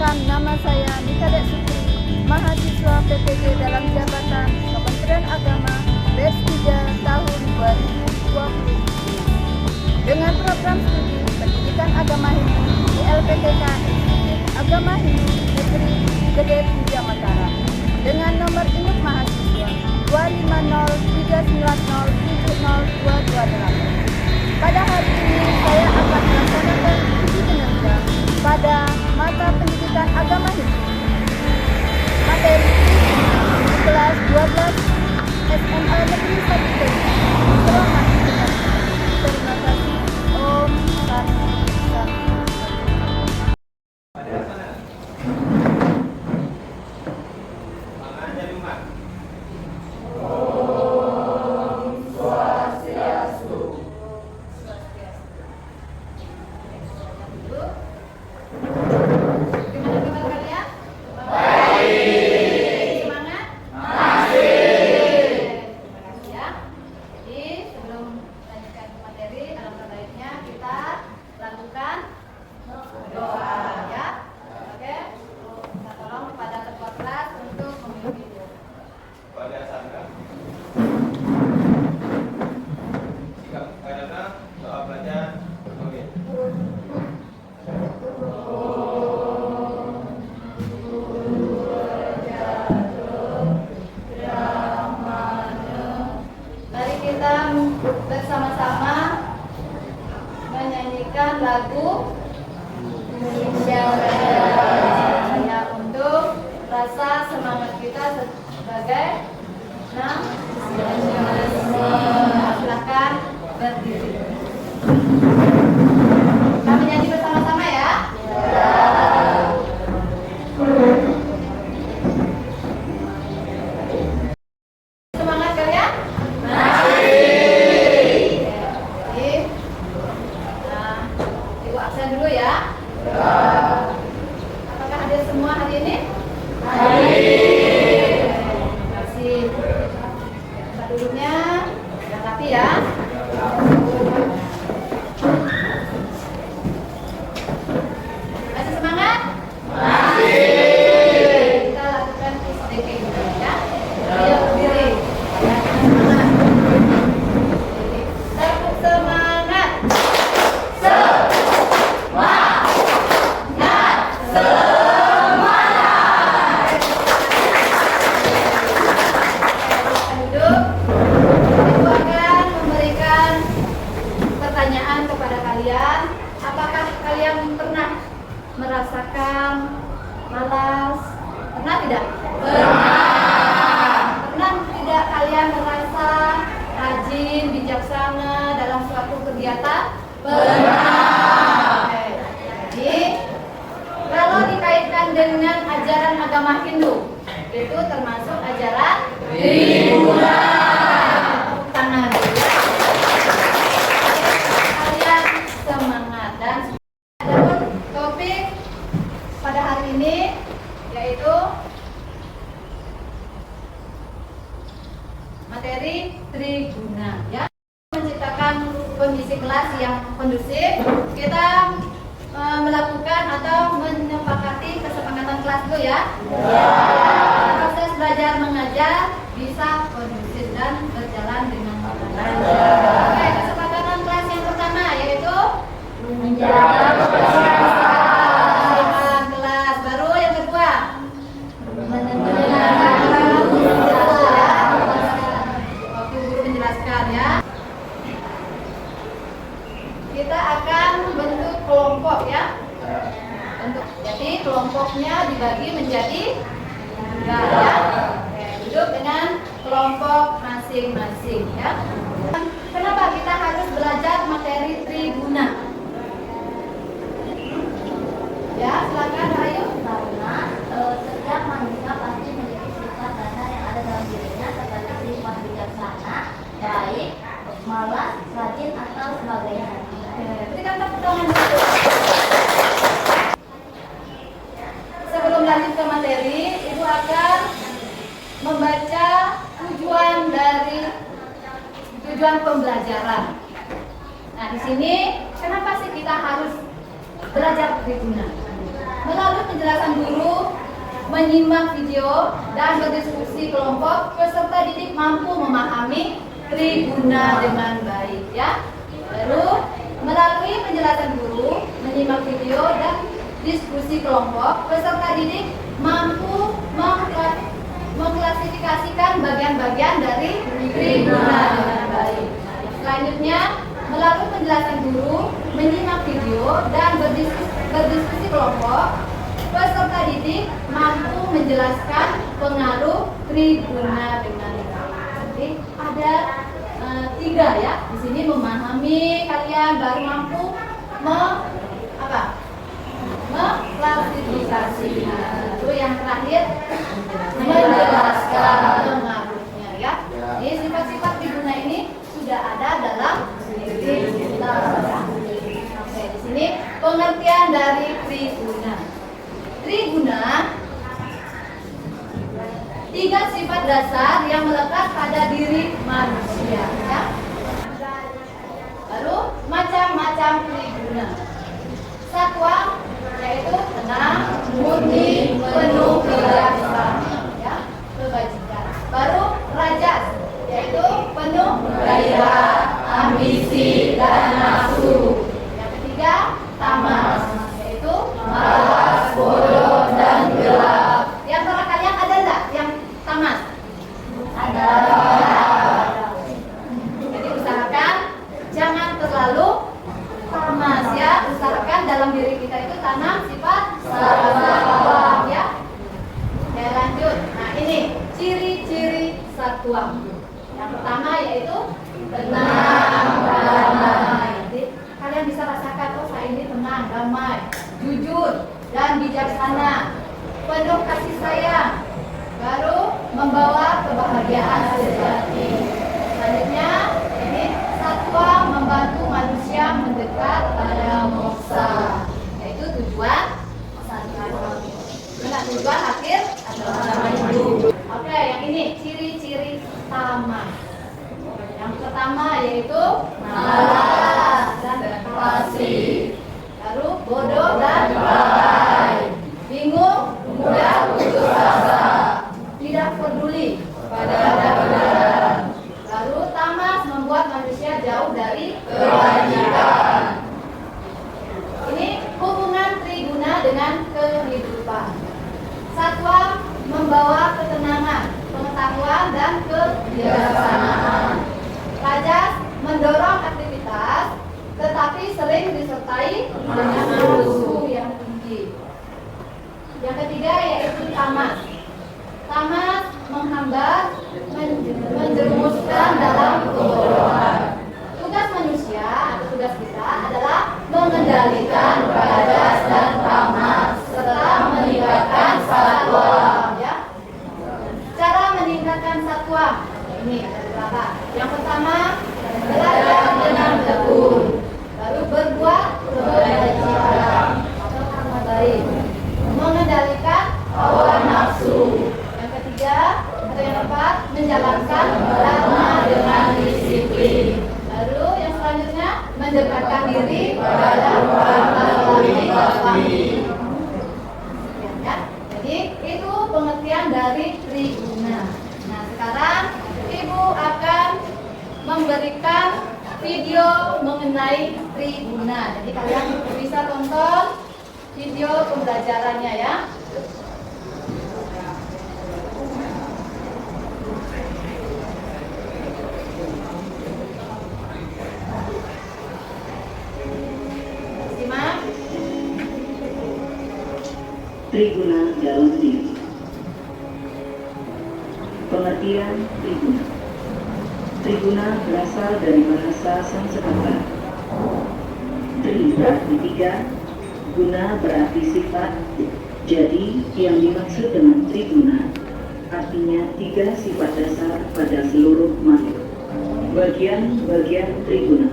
Perkenalkan, nama saya Nika Dek Sutri, mahasiswa PPG dalam jabatan Kementerian Agama batch 3 tahun 2020. Dengan program studi Pendidikan Agama Hindu di LPTK Institut Agama Hindu Negeri Gede Puja Mataram dengan nomor induk mahasiswa 25039070228. Pada hari ini saya akan melaksanakan uji kinerja pada mata pendidikan agama Hindu materi kelas 12 SMA Negeri 1 Deli. Selamat mendengarkan. Terima kasih. Om Santi Santi. Bersama-sama menyanyikan lagu Indonesia Raya untuk rasa semangat kita sebagai nasionalisme. Silakan berdiri. Kami nyanyi bersama-sama ya. Semangat kalian? Absen dulu ya. Apakah hadir semua hari ini? Hadir. Terima kasih. Tempat duduknya sudah rapi ya. Masih semangat? Masih. Kita lakukan SDK dulu ya. Ayo berdiri. Semangat. Tepuk semangat. Kepada kalian, apakah kalian pernah merasakan malas? Pernah tidak? Pernah. Pernah tidak kalian merasa rajin, bijaksana dalam suatu kegiatan? Pernah. Jadi, kalau dikaitkan dengan ajaran agama Hindu, itu termasuk ajaran Triguna. Tangan. Pada hari ini yaitu materi Triguna ya, menciptakan kondisi kelas yang kondusif. Kita melakukan atau menyepakati kesepakatan kelas dulu ya. Proses belajar mengajar bisa kondusif dan berjalan dengan lancar. Oke, kesepakatan kelas yang pertama yaitu menjaga kita akan bentuk kelompok ya. Jadi kelompoknya dibagi menjadi 3 ya. Duduk dengan kelompok masing-masing ya. Kenapa kita harus belajar materi Triguna? Ya, silakan Ayu. Karena setiap manusia pasti memiliki sifat dasar yang ada dalam dirinya seperti sifat bijaksana, baik, malas, rajin atau sebagainya. Berikan tepuk tangan dulu. Sebelum lanjut ke materi, Ibu akan membaca tujuan pembelajaran. Nah, di sini kenapa sih kita harus belajar Triguna? Melalui penjelasan guru, menyimak video, dan berdiskusi kelompok, peserta didik mampu memahami triguna dengan baik, ya. Lalu, melalui penjelasan guru, menyimak video, dan diskusi kelompok, peserta didik mampu mengklasifikasikan bagian-bagian dari triguna dengan baik. Selanjutnya, melalui penjelasan guru, menyimak video, dan berdiskusi kelompok, peserta didik mampu menjelaskan pengaruh triguna dengan baik. Jadi ada 3 ya. Di sini memahami, kalian baru mampu mengklasifikasi. Lalu yang terakhir menjelaskan pengaruhnya, ya. Jadi sifat-sifat triguna ini sudah ada dalam diri kita. Oke, di sini pengertian dari triguna. Triguna 3 sifat dasar yang melekat pada diri manusia, ya. Lalu macam-macam triguna. Satwa yaitu tenang, murni, penuh kebijaksanaan, ya, kebajikan. Baru rajas yaitu penuh gairah, ambisi, dan nafsu. Yang ketiga tamas yaitu malas, bodoh, dan gelap. Di antara kalian ada nggak yang tamas? Ada. Jadi usahakan jangan terlalu tamas, ya. Usahakan dalam diri kita itu tanam sifat satwa, ya. Ya, lanjut. Nah, ini ciri-ciri satwa. Yang pertama yaitu tenang, damai. Jadi kalian bisa rasakan, oh saya ini tenang, damai, jujur, dan bijaksana, penuh kasih sayang, baru membawa kebahagiaan sejati. Selanjutnya, ini satwa membantu manusia mendekat pada moksa, yaitu tujuan tujuan akhir adalah hidup. Oke, yang ini ciri-ciri tamas. Yang pertama yaitu malas dan pasif, lalu bodoh dan lalai, bingung, mudah putus asa, tidak peduli pada kebenaran. Lalu tamas membuat manusia jauh dari kebajikan. Ini hubungan triguna dengan kehidupan. Satwa membawa ketenangan, pengetahuan, dan kebijaksanaan. Rajas mendorong aktivitas, tetapi sering disertai dengan nafsu yang tinggi. Yang ketiga yaitu tamas. Tamas menghambat, menjerumuskan dalam kebodohan. Tugas manusia atau tugas kita adalah mengendalikan rajas dan tamas serta meningkatkan satwa, ya. Cara meningkatkan satwa ini ada beberapa. Yang pertama, belajar dengan tekun, lalu berbuat kebajikan atau karma baik, mengendalikan hawa nafsu. Yang ketiga atau yang keempat, menjalankan dharma dengan disiplin. Lalu yang selanjutnya, mendekatkan diri pada kami. Ya, jadi itu pengertian dari triguna. Nah, sekarang Ibu akan memberikan video mengenai triguna. Jadi kalian bisa tonton video pembelajarannya, ya. Triguna dalam diri. Pengertian triguna. Triguna berasal dari bahasa Sanskerta. Tri berarti 3, guna berarti sifat. Jadi yang dimaksud dengan triguna artinya 3 sifat dasar pada seluruh makhluk. Bagian-bagian triguna.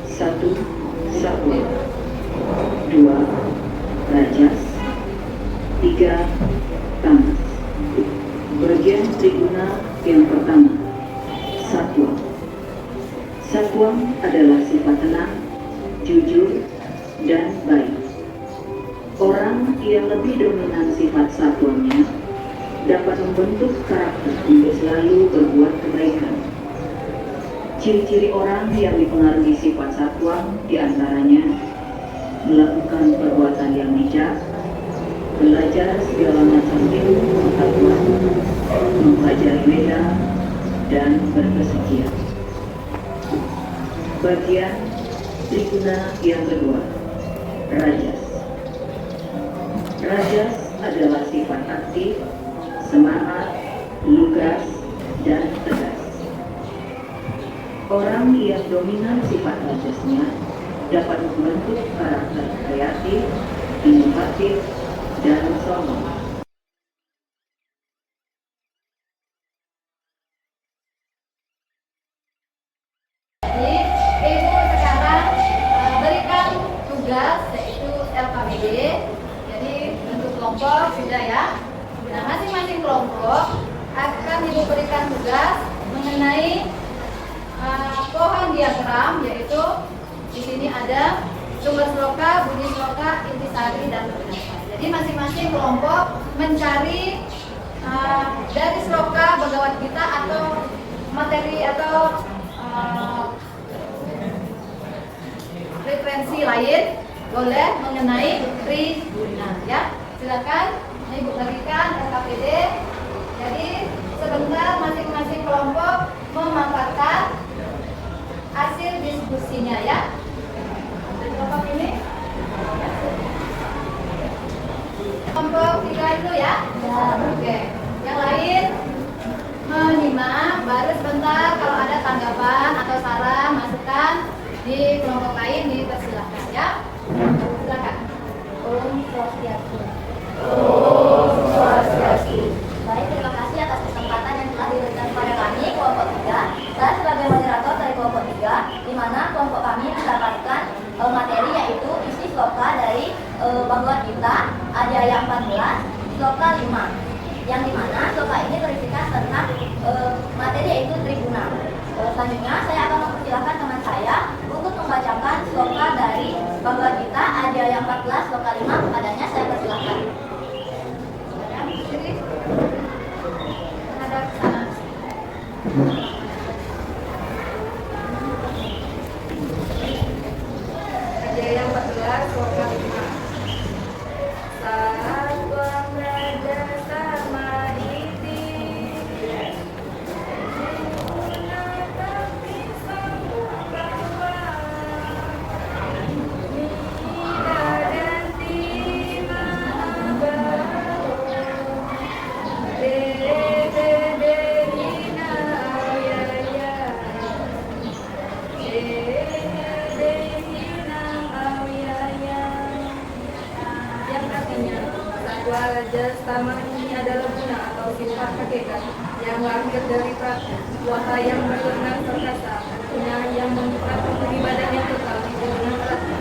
1. Satwa. 2. Rajas. 3. Tamas. Bagian triguna yang pertama, satwa. Satwa adalah sifat tenang, jujur, dan baik. Orang yang lebih dominan sifat satuannya dapat membentuk karakter untuk selalu berbuat kebaikan. Ciri-ciri orang yang dipengaruhi sifat satuan diantaranya melakukan perbuatan yang bijak, belajar segala macam ilmu pengetahuan, mempelajari Weda, dan berkesekian. Bagian Triguna yang kedua, Rajas. Rajas adalah sifat aktif, semangat, lugas, dan tegas. Orang yang dominan sifat rajasnya dapat membentuk karakter kreatif, inovatif, dan sombong. Jadi, Ibu sekarang berikan tugas yaitu LKPD. Jadi bentuk kelompok sudah ya. Nah, masing-masing kelompok akan Ibu berikan tugas mengenai pohon diagram, yaitu di sini ada sumber sloka, bunyi sloka, intisari, dan perbedaan. Jadi masing-masing kelompok mencari dari sloka Bhagavad Gita atau materi atau referensi lain boleh mengenai Triguna ya. Silakan Ibu bagikan LKPD. Jadi sebentar masing-masing kelompok memaparkan hasil diskusinya ya. Kelompok ini kelompok 3 itu ya. Oke. Yang lain menyimak, baru sebentar kalau ada tanggapan atau saran, masukan di kelompok lain dipersilakan ya. Silakan. Om Swastiastu. Om Swastiastu. Baik, terima kasih atas kesempatan yang telah diberikan kepada kami kelompok 3. Saya sebagai moderator dari kelompok 3, di mana kelompok kami mendapatkan materi yaitu isi sloka dari Bhagavad Gita Adhyaya 14 sloka 5. Yang dimana sloka ini berisikan tentang materi yaitu Triguna. Selanjutnya saya akan mempersilahkan teman saya untuk membacakan sloka dari Bhagavad Gita Adhyaya 14 sloka 5. Kepadanya saya persilahkan. Menghadap sana. Adhyaya 14 sloka 5. Sarvam raja sama iti tapi sambhawa nidadanti mahabhaho dehina avyaya dehina avyaya, yang artinya satwa rajas tama ini adalah guna atau sifat hakikat yang lahir dari wahai yang berwenang perkasa, punya yang mengikat ibadah yang tetap dengan rasa.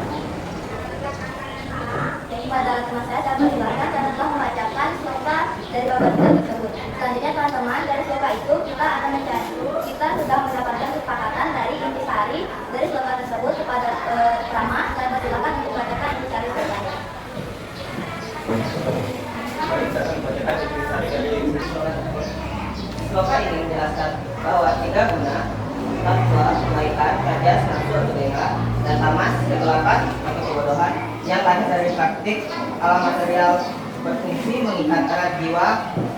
Kepada teman saya persilahkan dan telah membacakan sloka dari Bhagavad Gita tersebut. Selanjutnya teman-teman, dari sloka itu kita akan mencari, kita sudah mendapatkan kesepakatan dari intisari dari sloka tersebut. Kepada Rama, saya persilahkan untuk membacakan intisari slokanya. Sloka ini menjelaskan bahwa 3 guna, satwa, kebaikan, rajas, nafsu atau dewa, dan tamas, kegelapan atau kebodohan yang lahir dari praktik alam material berfungsi mengikat erat jiwa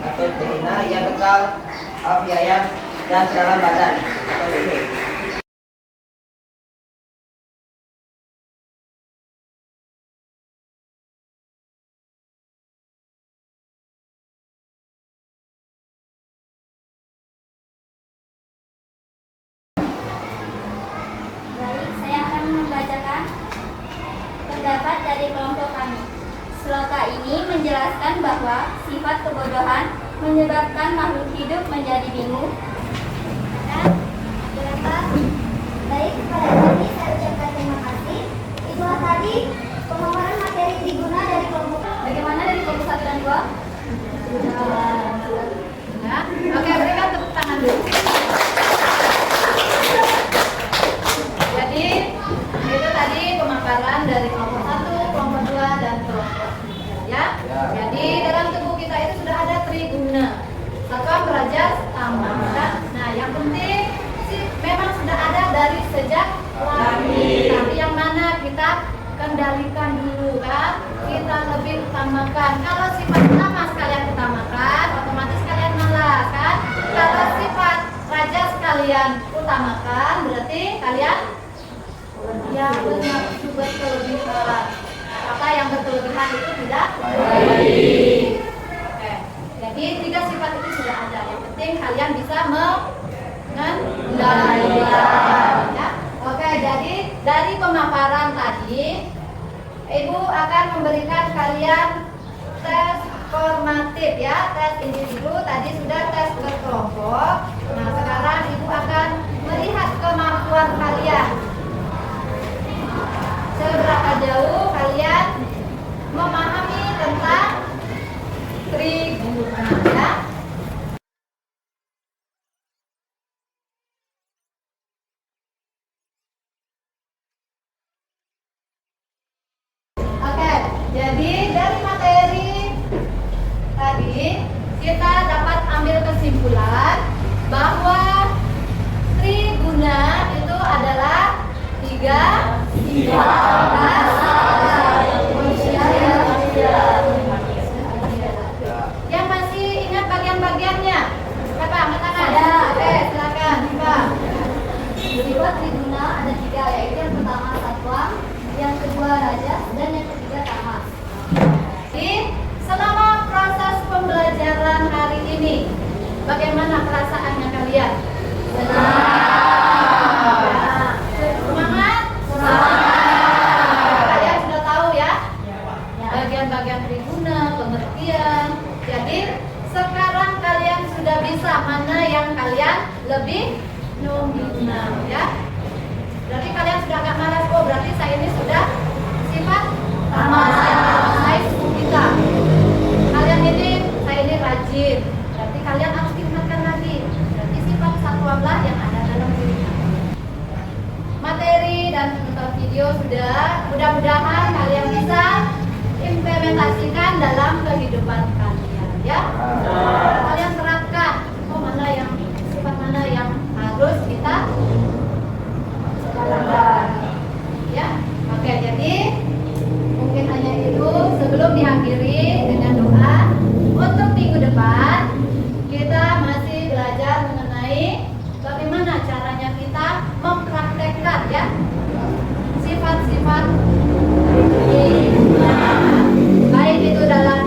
atau dehina yang kekal, avyaya, dan dalam badan atau dehe. Baik, saya akan membacakan pendapat dari kelompok kami. Sloka ini menjelaskan bahwa sifat kebodohan menyebabkan makhluk hidup menjadi bingung. Baik, pada ini saya ucapkan terima kasih. Itulah tadi pemaparan materi Triguna dari kelompok. Bagaimana dari kelompok 1 dan 2? Ya. Oke, berikan tepuk tangan dulu. Jadi itu tadi pemaparan dari kelompok 1, kelompok 2, dan kelompok 3. ya. Jadi dalam tubuh kita itu sudah ada triguna, satuan berajas tama. Nah, yang penting sih memang sudah ada dari sejak lahir. Tapi yang mana kita kendalikan dulu kan? Kita lebih utamakan. Kalau sifat utama sekalian utamakan, otomatis kalian malas kan? Kalau sifat rajas kalian utamakan, berarti kalian yang bernafsu berkelebihan. Kata yang berkelebihan itu tidak baik. Oke. Jadi 3 sifat itu sudah ada. Yang penting kalian bisa mengendalikan. Ya. Oke, jadi dari pemaparan tadi, Ibu akan memberikan kalian tes formatif ya, tes individu. Tadi sudah tes berkelompok. Nah, sekarang Ibu akan melihat kemampuan kalian. Seberapa jauh kalian memahami tentang triguna ya? Oke, jadi dari materi tadi kita dapat ambil kesimpulan bahwa triguna itu adalah 3 yang masih ingat bagian-bagiannya? Siapa? Angkat tangan. Ada. Oke, silakan. Pak. Sifat triguna ada 3, yaitu yang pertama satwa, yang kedua rajas, dan yang ketiga tamas. Jadi, selama proses pembelajaran hari ini, bagaimana perasaannya kalian? Senang. Semangat? Kalian sudah tahu ya? Bagian-bagian triguna, pengertian. Jadi, sekarang kalian sudah bisa mana yang kalian lebih nominal ya. Berarti kalian sudah agak malas. Oh, berarti saya ini sudah sifat tamas. Saya suku kita. Kalian ini, saya ini rajin. Berarti kalian harus tingkatkan lagi. Berarti sifat satwalah yang ada dalam diri kalian. Materi dan video sudah. Mudah-mudahan kalian bisa implementasikan dalam kehidupan kalian ya. Kalian terapkan. Oh, mana yang sifat mana yang harus kita lakukan ya. Oke, jadi mungkin hanya itu. Sebelum diakhiri dengan doa, untuk minggu depan kita masih belajar mengenai bagaimana caranya kita mempraktekkan ya sifat-sifat triguna, baik itu dalam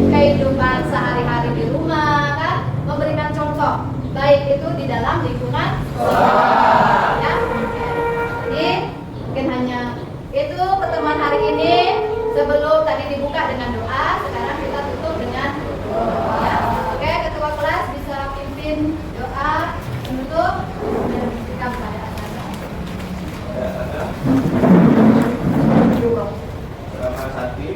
kehidupan sehari-hari di rumah kan, memberikan contoh, baik itu di dalam lingkungan sekolah ya. Jadi mungkin hanya itu pertemuan hari ini. Sebelum tadi dibuka dengan doa, sekarang kita tutup dengan doa ya. Oke, ketua kelas bisa pimpin doa penutup dan kita pada acara. Sama Sati.